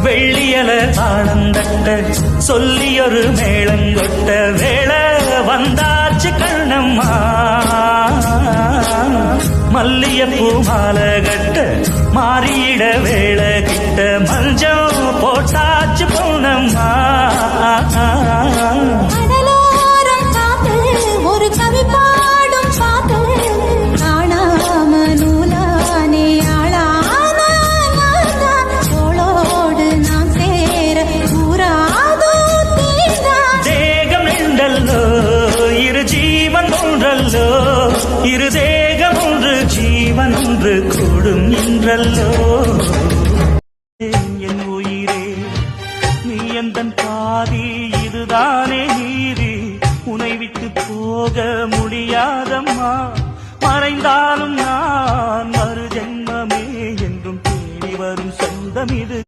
வெள்ளியல தாளந்தட்ட சொல்லியொரு மேளங்கொட்ட வேளை வந்தாச்சு கண்ணம்மா. மல்லியப்பூ மாலை கட்ட மாறியிட வேளை கிட்ட மஞ்சள் போட்டாச்சு பொன்னம்மா. ஒரு கவி பாடும் பாட்டு காணாம நூலானே ஆளானோடு நாம் சேர கூறாதோ தேகம் என்றல்லோ இரு ஜீவன் ஒன்றல்லோ, இரு தேகம் ஒன்று ஜீவன் ஒன்று கூடும் என்றல்லோ. என் உயிரே நீ எந்தன் பாதி, இதுதானே நீதி. உனை விட்டு போக முடியாதம்மா. மறைந்தாலும் நான் மறு ஜென்மமே என்றும் தேடி வரும் சொந்தம் இது.